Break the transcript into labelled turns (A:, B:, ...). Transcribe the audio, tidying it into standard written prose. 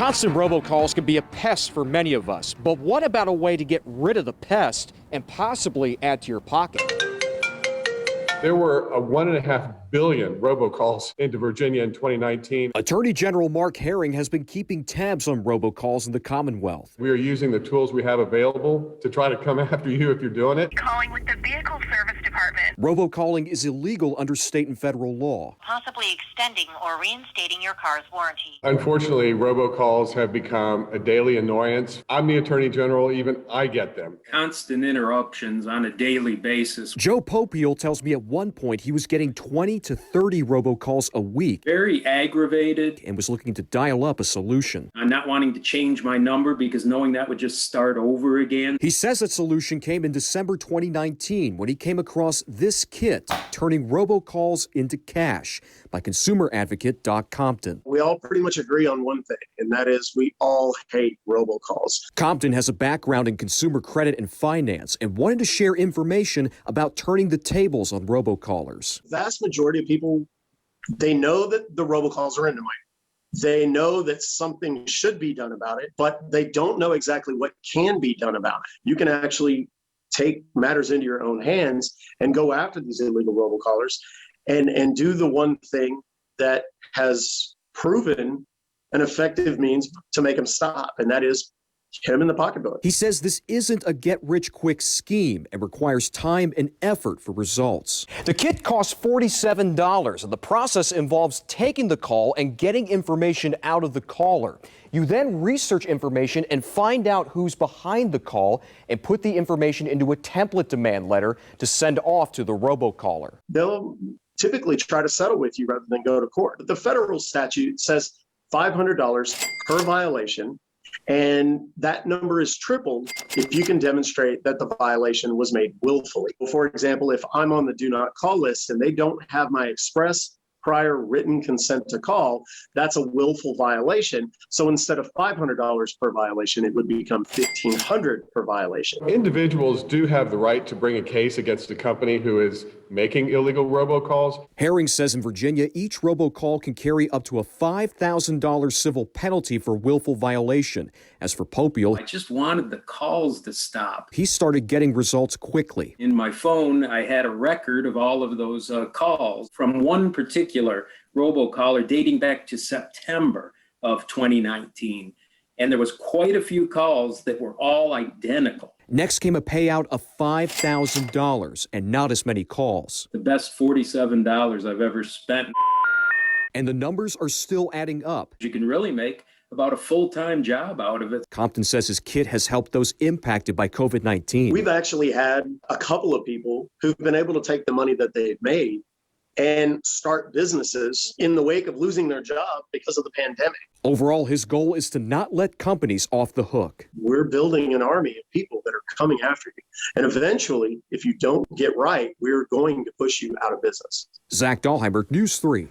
A: Constant robocalls can be a pest for many of us, but what about a way to get rid of the pest and possibly add to your pocket?
B: There were 1.5 billion robocalls into Virginia in 2019.
A: Attorney General Mark Herring has been keeping tabs on robocalls in the Commonwealth.
B: We are using the tools we have available to try to come after you if you're doing it.
C: Calling with the Vehicle Service Department.
A: Robocalling is illegal under state and federal law.
C: Possibly extending or reinstating your car's warranty.
B: Unfortunately, robocalls have become a daily annoyance. I'm the Attorney General, even I get them.
D: Constant interruptions on a daily basis.
A: Joe Popiel tells me at one point he was getting 20 to 30 robocalls a week.
D: Very aggravated.
A: And was looking to dial up a solution.
D: I'm not wanting to change my number because knowing that would just start over again.
A: He says that solution came in December 2019 when he came across this kit, Turning Robocalls into Cash, by consumer advocate Doc Compton.
E: We all pretty much agree on one thing, and that is we all hate robocalls.
A: Compton has a background in consumer credit and finance and wanted to share information about turning the tables on robocallers.
E: The vast majority of people, they know that the robocalls are undermined. They know that something should be done about it, but they don't know exactly what can be done about it. You can actually take matters into your own hands and go after these illegal robocallers and do the one thing that has proven an effective means to make them stop, and that is him in the pocketbook.
A: He says this isn't a get-rich-quick scheme and requires time and effort for results. The kit costs $47, and the process involves taking the call and getting information out of the caller. You then research information and find out who's behind the call and put the information into a template demand letter to send off to the robocaller.
E: They'll typically try to settle with you rather than go to court. But the federal statute says $500 per violation, and that number is tripled if you can demonstrate that the violation was made willfully. For example, if I'm on the do not call list and they don't have my express prior written consent to call, that's a willful violation. So instead of $500 per violation, it would become $1,500 per violation.
B: Individuals do have the right to bring a case against a company who is making illegal robocalls.
A: Herring says in Virginia, each robocall can carry up to a $5,000 civil penalty for willful violation. As for Popiel,
D: I just wanted the calls to stop.
A: He started getting results quickly.
D: In my phone, I had a record of all of those calls from one particular robocaller dating back to September of 2019. And there was quite a few calls that were all identical.
A: Next came a payout of $5,000 and not as many calls.
D: The best $47 I've ever spent.
A: And the numbers are still adding up.
D: You can really make about a full-time job out of it.
A: Compton says his kit has helped those impacted by COVID-19.
E: We've actually had a couple of people who've been able to take the money that they've made and start businesses in the wake of losing their job because of the pandemic.
A: Overall, his goal is to not let companies off the hook.
E: We're building an army of people that are coming after you. And eventually, if you don't get right, we're going to push you out of business.
A: Zach Dahlheimer, News 3.